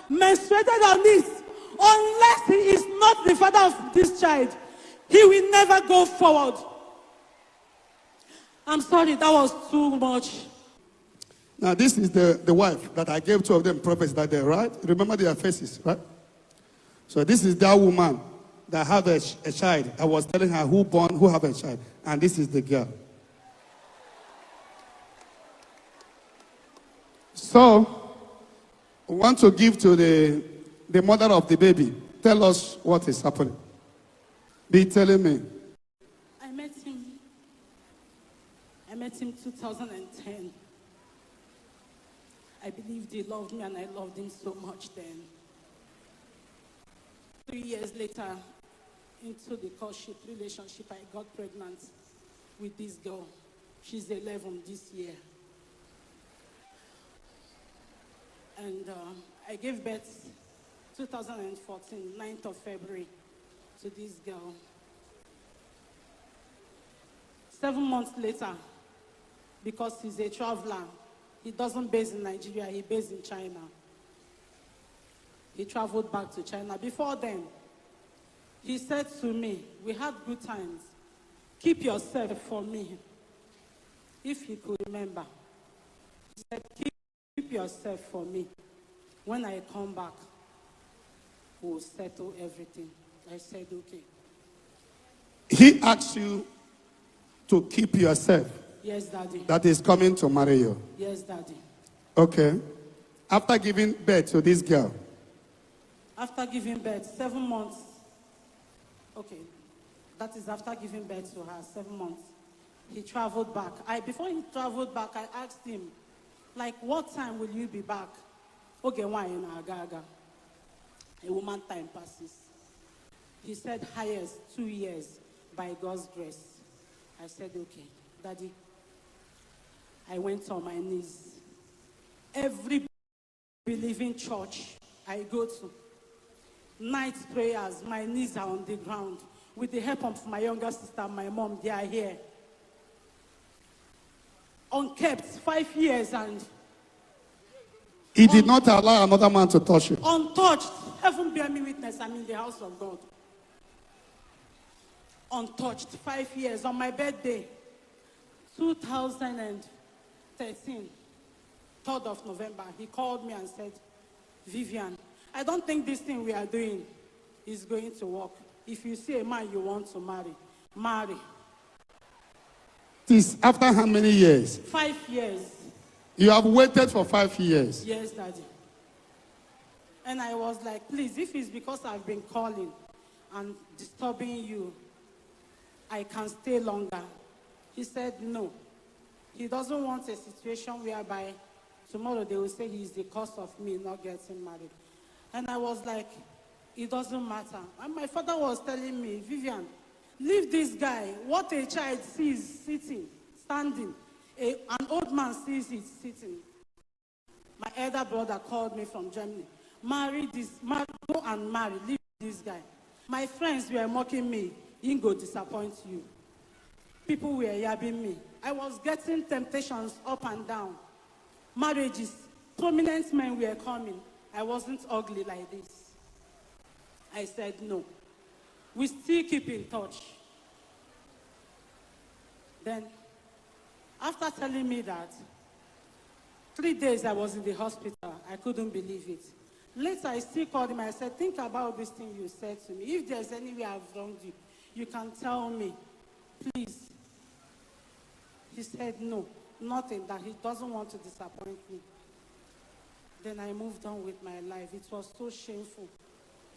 menstruated on this, unless he is not the father of this child, he will never go forward. I'm sorry, that was too much. Now, this is the wife that I gave two of them prophets that day, right? Remember their faces, right? So this is that woman that have a child. I was telling her who have a child. And this is the girl. So, we want to give to the mother of the baby. Tell us what is happening. Be telling me. I met him 2010. I believed he loved me and I loved him so much then. 3 years later, into the courtship relationship, I got pregnant with this girl. She's 11 this year. And I gave birth 2014, 9th of February, to this girl. 7 months later, because he's a traveler, he doesn't base in Nigeria, he based in China. He traveled back to China. Before then, he said to me, we had good times. Keep yourself for me. If he could remember. He said, keep yourself for me. When I come back, we'll settle everything. I said, okay. He asked you to keep yourself. Yes, Daddy. That is coming to marry you. Yes, Daddy. Okay. After giving birth to this girl. After giving birth, 7 months. Okay. That is after giving birth to her, 7 months. He traveled back. Before he traveled back, I asked him, like, what time will you be back? Okay, why in Agaga? A woman time passes. He said, highest 2 years by God's grace. I said, okay, Daddy. I went on my knees. Every believing church I go to, night prayers, my knees are on the ground. With the help of my younger sister, my mom, they are here. Unkept, 5 years, and he did not allow another man to touch you. Untouched. Heaven bear me witness, I'm in the house of God. Untouched, 5 years. On my birthday, 2013, 3rd of November, he called me and said, Vivian, I don't think this thing we are doing is going to work. If you see a man you want to marry, marry. This after how many years? 5 years. You have waited for 5 years. Yes, Daddy. And I was like, please, if it's because I've been calling and disturbing you, I can stay longer. He said no. He doesn't want a situation whereby tomorrow they will say he's the cause of me not getting married. And I was like, it doesn't matter. And my father was telling me, Vivian, leave this guy. What a child sees sitting, standing, an old man sees it sitting. My elder brother called me from Germany. Go and marry, leave this guy. My friends were mocking me. He ain't go disappoint you. People were yabbing me. I was getting temptations up and down. Marriages, prominent men were coming. I wasn't ugly like this. I said no. We still keep in touch. Then, after telling me that, 3 days I was in the hospital. I couldn't believe it. Later, I still called him. I said, think about this thing you said to me. If there's any way I've wronged you, you can tell me, please. He said, no, nothing, that he doesn't want to disappoint me. Then I moved on with my life. It was so shameful,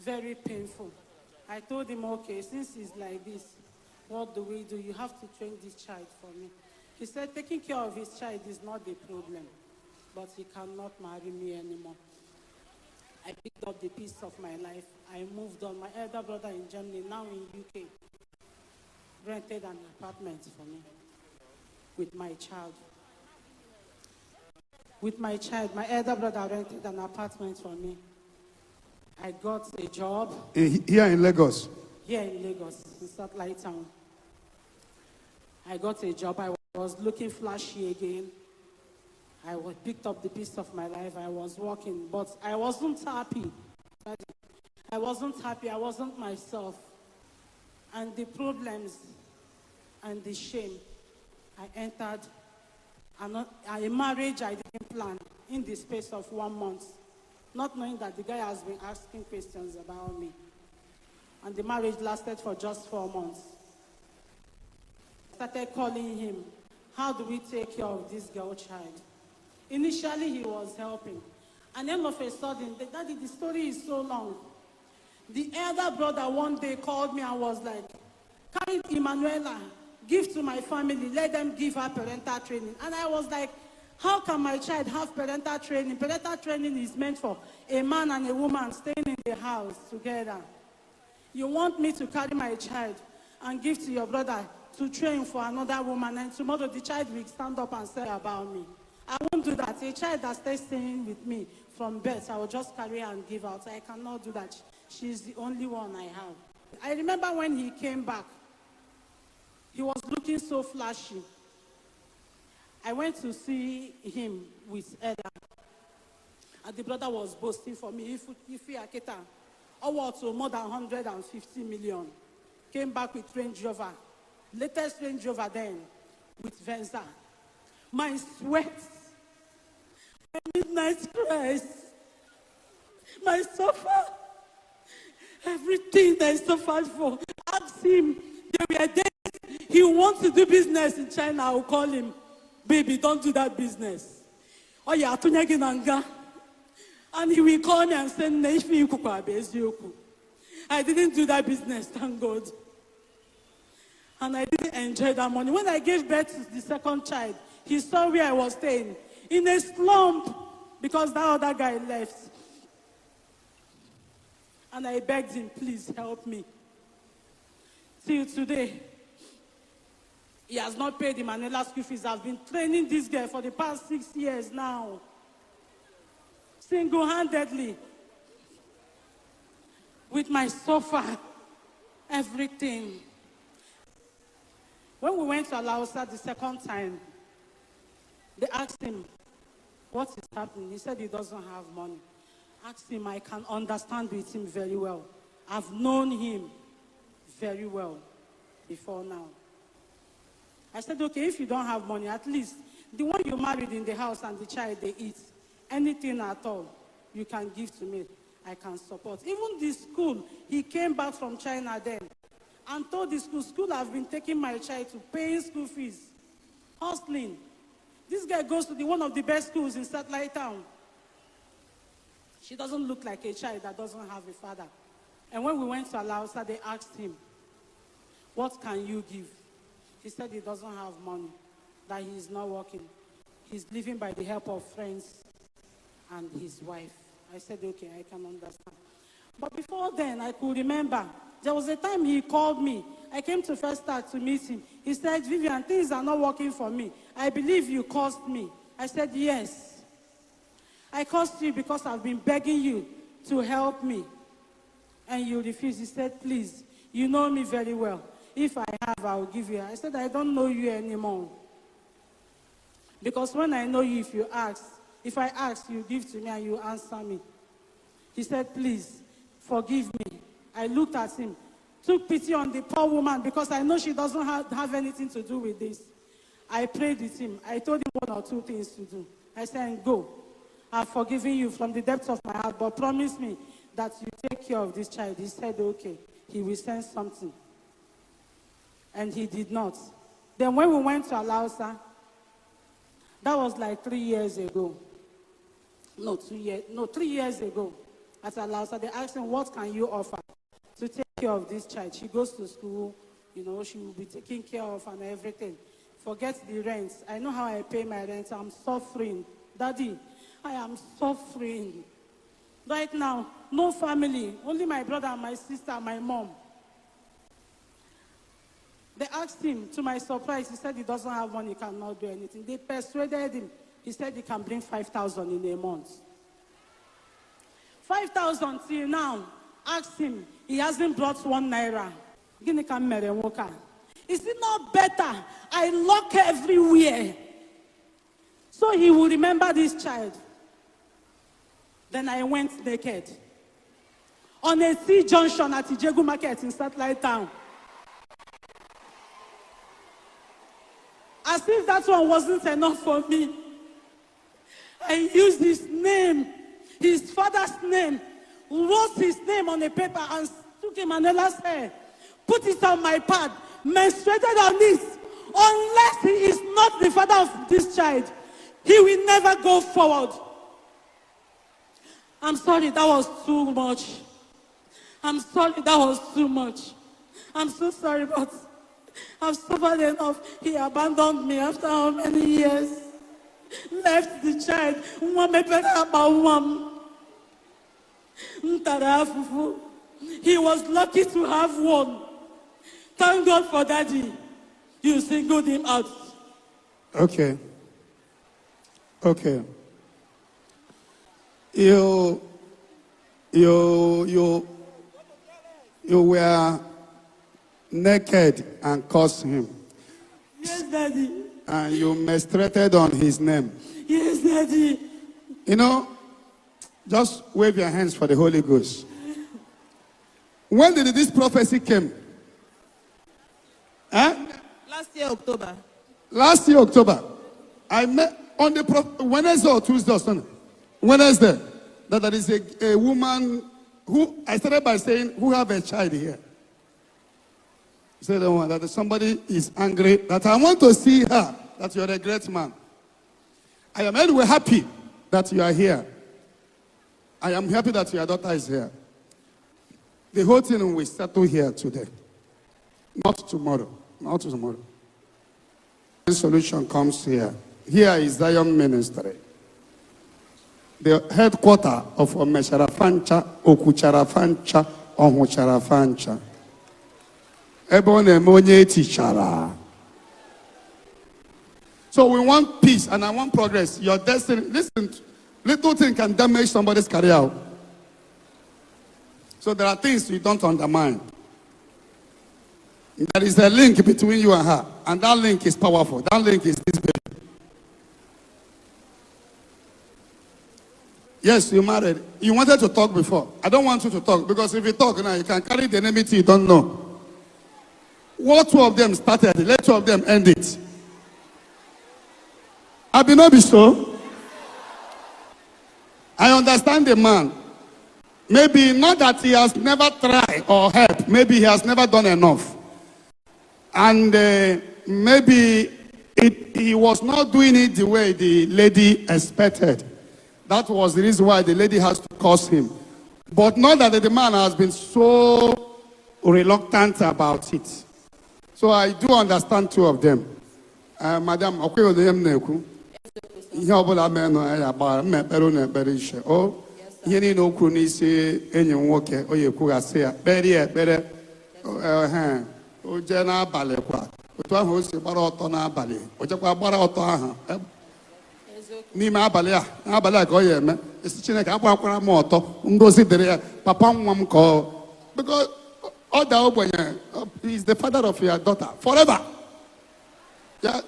very painful. I told him, okay, since it's like this, what do we do? You have to train this child for me. He said, taking care of his child is not the problem, but he cannot marry me anymore. I picked up the piece of my life. I moved on. My elder brother in Germany, now in UK, rented an apartment for me with my child. With my child, my elder brother rented an apartment for me. I got a job. Here in Lagos? Here in Lagos, in Satellite Town. I got a job. I was looking flashy again. picked up the piece of my life. I was walking, but I wasn't happy. I wasn't happy. I wasn't myself. And the problems and the shame, I entered a marriage I didn't plan in the space of 1 month, not knowing that the guy has been asking questions about me. And the marriage lasted for just 4 months. I started calling him, how do we take care of this girl child? Initially, he was helping. And then all of a sudden, Daddy, the story is so long. The elder brother one day called me and was like, carry Emanuela, give to my family, let them give her parental training. And I was like, how can my child have parental training? Parental training is meant for a man and a woman staying in the house together. You want me to carry my child and give to your brother to train for another woman, and tomorrow the child will stand up and say about me. I won't do that. A child that stays staying with me from birth, I will just carry her and give out. I cannot do that. She's the only one I have. I remember when he came back, he was looking so flashy. I went to see him with Ella, and the brother was boasting for me. If he aketa, to more than 150 million. Came back with Range Rover, latest Range Rover then, with Venza. My sweat, my midnight cries, my suffer, everything that I suffered for. Ask him. There were days he wants to do business in China. I will call him, baby, don't do that business. Oh yeah, and he will call me and say, I didn't do that business, thank God. And I didn't enjoy that money. When I gave birth to the second child, he saw where I was staying, in a slump, because that other guy left. And I begged him, please help me. Till today, he has not paid the Manila school fees. I've been training this girl for the past 6 years now. Single-handedly. With my sofa, everything. When we went to Alausa the second time, they asked him, what is happening? He said he doesn't have money. Asked him, I can understand with him very well. I've known him very well before now. I said, okay, if you don't have money, at least the one you married in the house and the child they eat, anything at all, you can give to me. I can support. Even the school, he came back from China then and told the school have been taking my child to paying school fees, hustling. This guy goes to one of the best schools in Satellite Town. She doesn't look like a child that doesn't have a father. And when we went to Alausa, they asked him, what can you give? He said he doesn't have money, that he is not working. He's living by the help of friends and his wife. I said, okay, I can understand. But before then, I could remember, there was a time he called me. I came to First Start to meet him. He said, Vivian, things are not working for me. I believe you caused me. I said, yes. I caused you because I've been begging you to help me. And you refused. He said, please, you know me very well. If I have, I will give you. I said, I don't know you anymore. Because when I know you, if I ask, you give to me and you answer me. He said, please, forgive me. I looked at him, took pity on the poor woman because I know she doesn't have anything to do with this. I prayed with him. I told him 1 or 2 things to do. I said, go. I've forgiven you from the depths of my heart, but promise me that you take care of this child. He said, okay, he will send something. And he did not. Then when we went to Alausa, that was like 3 years ago. No, 3 years ago. At Alausa, they asked him, what can you offer to take care of this child? She goes to school, she will be taken care of and everything. Forget the rent. I know how I pay my rent. I'm suffering. Daddy, I am suffering. Right now, no family. Only my brother and my sister, my mom. They asked him, to my surprise, he said he doesn't have money, he cannot do anything. They persuaded him. He said he can bring 5,000 in a month. 5,000 till now. Asked him, he hasn't brought 1 naira. Is it not better? I lock everywhere. So he will remember this child. Then I went naked. On a C junction at Ijegu Market in Satellite Town. As if that one wasn't enough for me. I used his name, his father's name, wrote his name on a paper and took Emanuela's hair, put it on my pad, menstruated on it. Unless he is not the father of this child, he will never go forward. I'm sorry, that was too much. I'm sorry, that was too much. I'm so sorry, but I've suffered enough. He abandoned me after how many years? Left the child. He was lucky to have one. Thank God for daddy. You singled him out. Okay. Okay. You were naked and cursed him. Yes, daddy. And you menstruated on his name. Yes, daddy. You know, just wave your hands for the Holy Ghost. When did this prophecy come? Huh? Last year, October. Last year, October. I met on the Wednesday or Tuesday or Sunday. Wednesday. That there is a woman who, I started by saying, who have a child here. Say the one that somebody is angry, that I want to see her, that you're a great man. I am anyway happy that you are here. I am happy that your daughter is here. The whole thing will settle here today. Not tomorrow. Not tomorrow. The solution comes here. Here is Zion Ministry. The headquarters of Omesharafancha, Okucharafancha, Ohucharafancha. So we want peace and I want progress. Your destiny, listen, little thing can damage somebody's career. So there are things you don't undermine. There is a link between you and her, and that link is powerful. That link is this baby. Yes, you married. You wanted to talk before. I don't want you to talk, because if you talk now, you can carry the enmity you don't know. What two of them started, let two of them end it. Abinobi so. I understand the man. Maybe not that he has never tried or helped. Maybe he has never done enough. And maybe he was not doing it the way the lady expected. That was the reason why the lady has to curse him. But not that the man has been so reluctant about it. So I do understand two of them. Madam, okay, with them neku. Ihe ọbụla mee nọ ya gbara mmekpere na ekpere ishe. O ihe niile okwu n'isi enyi nwoke o yekwughasị ya kpere ya ekpere o jee n'abalị kwa otu ahụ o si gbara ọtọ n'abalị o jekwa gbara ọtọ ahụ n'ime abalị a n'abalị a ka ọ ya eme esi Chineke agbakwara m ọtọ ngozi dịrị ya papa nwa m ka ọ because ọ da ogbenye he is the father of your daughter forever. Yeah.